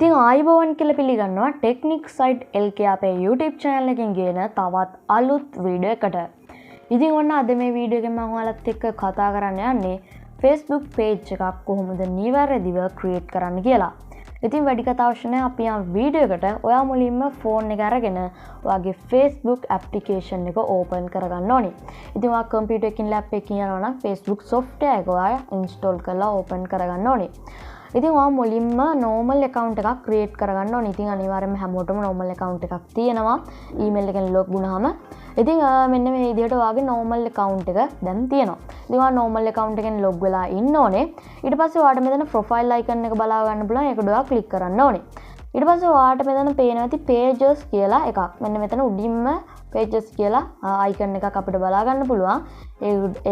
ඉතින් ආයිබෝවන් කියලා පිළිගන්නවා ටෙක්නික් සයිට් LK අපේ YouTube channel එකකින් ගෙන තවත් අලුත් වීඩියෝ එකට. ඉතින් ඔන්න අද මේ වීඩියෝ එකෙන් මම ඔයාලත් එක්ක කතා කරන්න යන්නේ Facebook page එකක් කොහොමද නිවැරදිව create කරන්න කියලා. ඉතින් වැඩි කතා අවශ්‍ය නැහැ අපි යම් වීඩියෝ එකට ඔයා මුලින්ම phone එක අරගෙන ඔයාගේ Facebook application එක open කරගන්න ඕනේ. ඉතින් ඔයා computer එකකින් laptop එකකින් යනවා නම් Facebook software එක ඔයා install කරලා open කරගන්න ඕනේ. ඉතින් ඔයා මුලින්ම normal account එකක් create කරගන්න ඕනේ. ඉතින් අනිවාර්යයෙන්ම හැමෝටම normal account එකක් තියෙනවා. email එකෙන් log වුණාම. ඉතින් මෙන්න මේ විදිහට ඔයාගේ normal account එක දැන් තියෙනවා. ඉතින් ඔයා normal account එකෙන් log වෙලා ඉන්න ඕනේ. ඊට පස්සේ ඔයාට මෙතන profile icon එක බලා ගන්න පුළුවන්. ඒකට ඔයා click කරන්න ඕනේ. ඊට පස්සේ ඔයාට මෙතන පේනවා ඇති pages කියලා එකක්. මෙන්න මෙතන උඩින්ම pages කියලා icon එකක් අපිට බලා ගන්න පුළුවන්.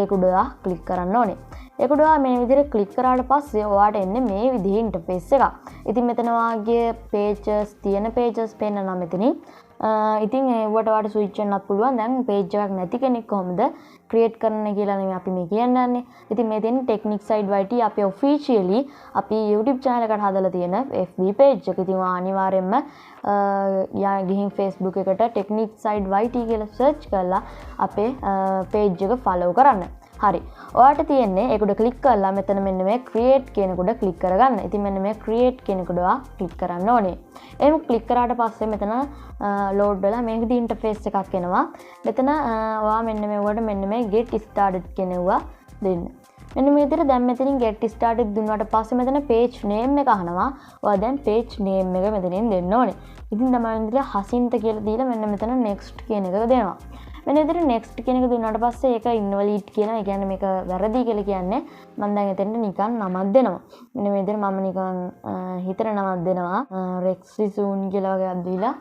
ඒක උඩ ඔයා click කරන්න ඕනේ. ඒක උඩ ඔයා මේ විදිහට click කරාට පස්සේ ඔයාට එන්නේ මේ විදිහේ interface එකක්. ඉතින් මෙතන ඔයාගේ pages තියෙන pages පේනවා මෙතනින්. ඉතින් ඒවට ඔයාට switch වෙන්නත් පුළුවන්. දැන් page එකක් නැති කෙනෙක් කොහොමද create කරන්න කියලා නෙමෙයි අපි මේ කියන්නේ. ඉතින් මේ තියෙන technic side YT අපි officially අපි YouTube channel එකට හදලා තියෙන FB page එක. ඉතින් අනිවාර්යයෙන්ම ගිහින් Facebook එකට technic side YT කියලා search කරලා අපේ page එක follow කරන්න. හරි. ඔයාට තියෙන්නේ ඒක උඩ click කරලා මෙතන මෙන්න මේ create කියන උඩ click කරගන්න. ඉතින් මෙන්න මේ create කියන උඩ ඔයා click කරන්න ඕනේ. එහෙම click කරාට පස්සේ මෙතන load වෙලා මේ විදිහේ interface එකක් එනවා. මෙතන ඔයා මෙන්න මේවට මෙන්න මේ get started කියනවා දෙන්න. මෙන්න මේ විදිහට දැන් මෙතනින් get started දුන්නාට පස්සේ මෙතන page name එක අහනවා. ඔයා දැන් page name එක මෙතනින් දෙන්න ඕනේ. ඉතින් තමයි විදිහට හසින්ත කියලා දීලා මෙන්න මෙතන next කියන එක දෙනවා. මෙන්න විදිහට next කියන එක දුන්නාට පස්සේ ඒක invalid කියන. ඒ කියන්නේ මේක වැරදි කියලා කියන්නේ මම දැන් එතෙන්ට නිකන් නමක් දෙනවා. මෙන්න මේ විදිහට මම නිකන් හිතට නමක් දෙනවා. rexy soon කියලා වගේ අදලා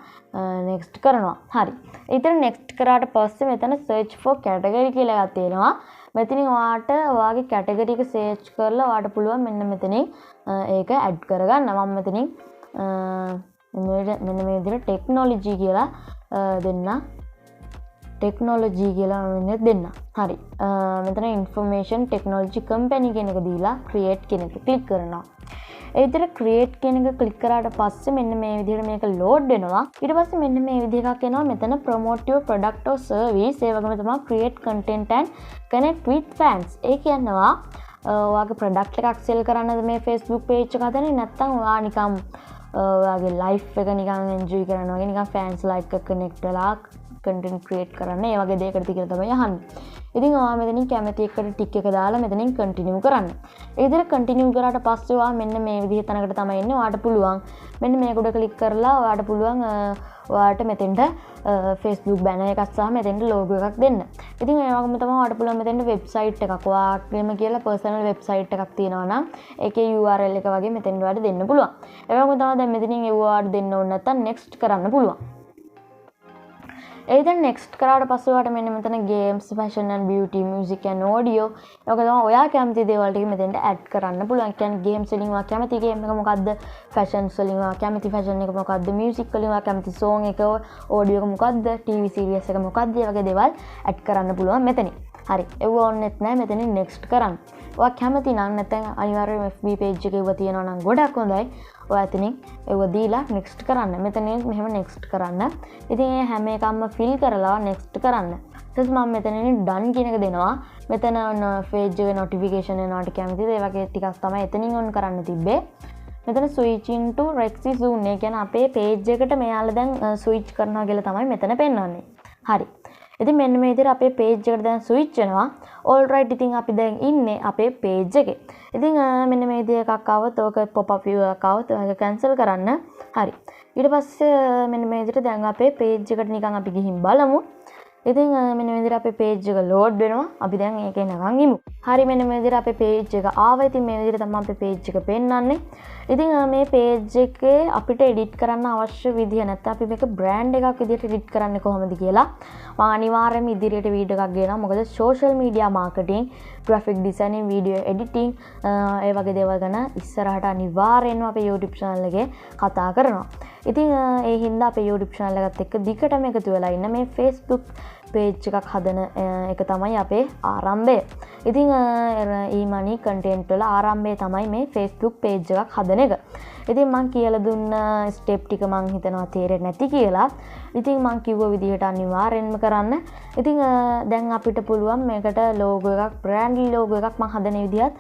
next කරනවා. හරි. ඊතර next කරාට පස්සේ මෙතන search for category කියලා එකක් තියෙනවා. මෙතනින් ඔයාට ඔයාගේ category එක search කරලා ඔයාට පුළුවන් මෙන්න මෙතනින් ඒක add කරගන්න. මම මෙතනින් මෙන්න මේ විදිහට technology කියලා දෙන්න. ටෙක්නොලොජි කියලා මෙන්න දෙන්න. හරි. මෙතන information technology company කියන එක දීලා create කියන එක click කරනවා. ඒ විදිහට create කියන එක click කරාට පස්සේ මෙන්න මේ විදිහට මේක load වෙනවා. ඊට පස්සේ මෙන්න මේ විදිහ එකක් එනවා. මෙතන promote your product or service ඒ වගේම තමයි create content and connect with fans. ඒ කියනවා ඔයාගේ product එකක් sell කරන්නද මේ Facebook page එක හදන්නේ නැත්නම් ඔයා නිකන් ඔයාගේ life එක නිකන් enjoy කරනවා වගේ නිකන් fans like එක connect වෙලා content create කරන්න ඒ වගේ දෙයකට කියලා තමයි අහන්නේ. ඉතින් ඔයා මෙතනින් කැමති එකට ටික් එක දාලා මෙතනින් continue කරන්න. ඒ විදිහට continue කරාට පස්සේ ඔයා මෙන්න මේ විදිහ තැනකට තමයි එන්නේ. ඔයාට පුළුවන් මෙන්න මේක උඩ click කරලා ඔයාට පුළුවන් ඔයාට මෙතෙන්ට Facebook banner එකක් සහ මෙතෙන්ට logo එකක් දෙන්න. ඉතින් ඒ වගේම තමයි ඔයාට පුළුවන් මෙතෙන්ට website එකක් ඔයාගේම කියලා personal website එකක් තියෙනවා නම් ඒකේ URL එක වගේ මෙතෙන්ට ඔයාට දෙන්න පුළුවන්. ඒ වගේම තමයි දැන් මෙතනින් ඒ ඔයාට දෙන්න ඕන නැත්නම් next කරන්න පුළුවන්. එයිද next කරාට පස්සේ ඔයාලට මෙන්න මෙතන games, fashion and beauty, music and audio ඒක තමයි ඔයා කැමති දේවල් ටික මෙතෙන්ට add කරන්න පුළුවන්. කියන්නේ games වලින් ඔයා කැමති game එක මොකද්ද? fashion වලින් ඔයා කැමති fashion එක මොකද්ද? music වලින් ඔයා කැමති song එක, audio එක මොකද්ද? TV series එක මොකද්ද? ඒ වගේ දේවල් add කරන්න පුළුවන් මෙතනින්. හරි. ඒව ඕනෙත් නැහැ මෙතනින් next කරන්න. ඔයා කැමති නම් නැත්නම් අනිවාර්යයෙන්ම FB page එකේ ඒව තියෙනවා නම් ගොඩක් හොඳයි. ඔයා එතනින් ඒව දීලා next කරන්න. මෙතනින් මෙහෙම next කරන්න. ඉතින් මේ හැම එකක්ම fill කරලා next කරන්න. ඊට පස්සේ මම මෙතනින් done කියන එක දෙනවා. මෙතන page එකේ notification එනවාට කැමතිද? ඒ වගේ ටිකක් තමයි එතනින් on කරන්න තිබ්බේ. මෙතන switching to rexy soon. ඒ කියන්නේ අපේ page එකට මෙයාලා දැන් switch කරනවා කියලා තමයි මෙතන පෙන්වන්නේ. හරි. ඉතින් මෙන්න මේ විදිහට අපේ page එකට දැන් switch වෙනවා. all right ඉතින් අපි දැන් ඉන්නේ අපේ page එකේ. ඉතින් මෙන්න මේ විදිහ එකක් ආවොත් ඕක pop up view එකක් ආවොත් ඒක cancel කරන්න. හරි. ඊට පස්සේ මෙන්න මේ විදිහට දැන් අපේ page එකට නිකන් අපි ගිහින් බලමු. ඉතින් මෙන්න මේ විදිහට අපේ page එක load වෙනවා. අපි දැන් ඒකේ නගන් ඉමු. හරි මෙන්න මේ විදිහට අපේ page එක ආවා. ඉතින් මේ විදිහට තමයි අපේ page එක පෙන්වන්නේ. ඉතින් මේ page එකේ අපිට edit කරන්න අවශ්‍ය විදිහ නැත්නම් අපි මේක brand එකක් විදිහට edit කරන්නේ කොහොමද කියලා මම අනිවාර්යයෙන්ම ඉදිරියට වීඩියෝ එකක් ගේනවා. මොකද social media marketing, graphic designing, video editing ඒ වගේ දේවල් ගැන ඉස්සරහට අනිවාර්යයෙන්ම අපේ YouTube channel එකේ කතා කරනවා. ඉතින් ඒ හින්දා අපේ YouTube channel එකත් එක්ක දිගටම එකතු වෙලා ඉන්න මේ Facebook පේජ් එකක් හදන එක තමයි අපේ ආරම්භය. ඉතින් ඊමනි කන්ටෙන්ට් වල ආරම්භය තමයි මේ Facebook page එකක් හදන එක. ඉතින් මං කියලා දුන්න ස්ටෙප් ටික මං හිතනවා තේරෙන්නේ නැති කියලා. ඉතින් මං කිව්ව විදිහට අනිවාර්යෙන්ම කරන්න. ඉතින් දැන් අපිට පුළුවන් මේකට ලෝගෝ එකක්, බ්‍රෑන්ඩ් ලෝගෝ එකක් මං හදන විදිහත්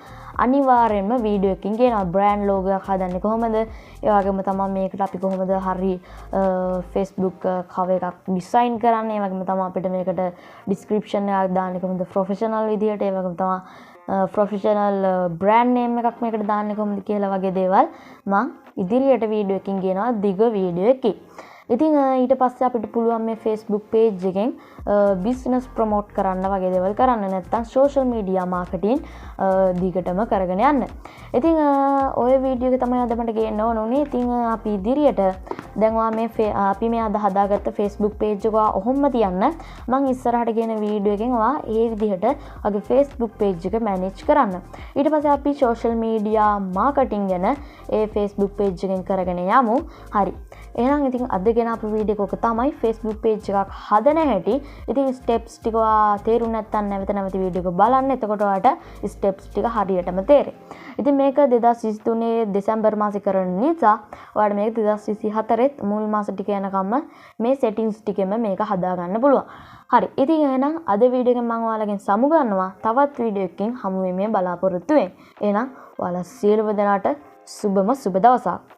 අනිවාර්යෙන්ම වීඩියෝ එකකින් කියනවා. බ්‍රෑන්ඩ් ලෝගෝ එකක් හදන්නේ කොහොමද? ඒ වගේම තමයි මේකට අපි කොහොමද හරි Facebook cover එකක් ඩිසයින් කරන්නේ. ඒ වගේම තමයි අපිට මේකට ඩිස්ක්‍රිප්ෂන් එකක් දාන්නේ කොහොමද ප්‍රොෆෙෂනල් විදිහට. ඒ වගේම තමයි ප්‍රොෆෙෂනල් බ්‍රෑන්ඩ් නේම් එකක් මේකට දාන්නේ කොහොමද කියලා වගේ දේවල් මං ඉදිරියට වීඩියෝ එකකින් කියනවා, දිග වීඩියෝ එකකින්. ඉතින් ඊට පස්සේ අපිට පුළුවන් මේ Facebook page එකෙන් බිස්නස් ප්‍රොමෝට් කරන්න වගේ දේවල් කරන්න. නැත්නම් සෝෂල් මීඩියා මාකටිං දිගටම කරගෙන යන්න. ඉතින් ඔය වීඩියෝ එක තමයි අද මට ගේන්න ඕනේ. ඉතින් අපි ඉදිරියට දැන් අපි මේ අද හදාගත්ත Facebook page එක ඔහොම තියන්න. මම ඉස්සරහට ගෙන වීඩියෝ එකෙන් ඒ විදිහට වගේ Facebook page එක මැනේජ් කරන්න. ඊට පස්සේ අපි සෝෂල් මීඩියා මාකටිං ගැන ඒ Facebook page එකෙන් කරගෙන යමු. හරි. එහෙනම් ඉතින් අද ගෙන අපේ වීඩියෝ එක තමයි Facebook page එකක් හදන හැටි. ඉතින් ස්ටෙප්ස් ටික තේරුම් නැත්නම් නැවත වීඩියෝ එක බලන්න. එතකොට ඔයාලට ස්ටෙප්ස් ටික හරියටම තේරෙයි. ඉතින් මේක 2023 දෙසැම්බර් මාසේ කරන නිසා ඔයාලට මේක 2024 මුල් මාස ටික යනකම්ම මේ සෙටින්ග්ස් ටිකෙම මේක හදා ගන්න පුළුවන්. හරි. ඉතින් එහෙනම් අද වීඩියෝ එකෙන් මම ඔයාලගෙන් සමු ගන්නවා. තවත් වීඩියෝ එකකින් හමු වෙමි බලාපොරොත්තු වෙන්න. එහෙනම් ඔයාලා සියලුම දෙනාට සුබම සුබ දවසක්.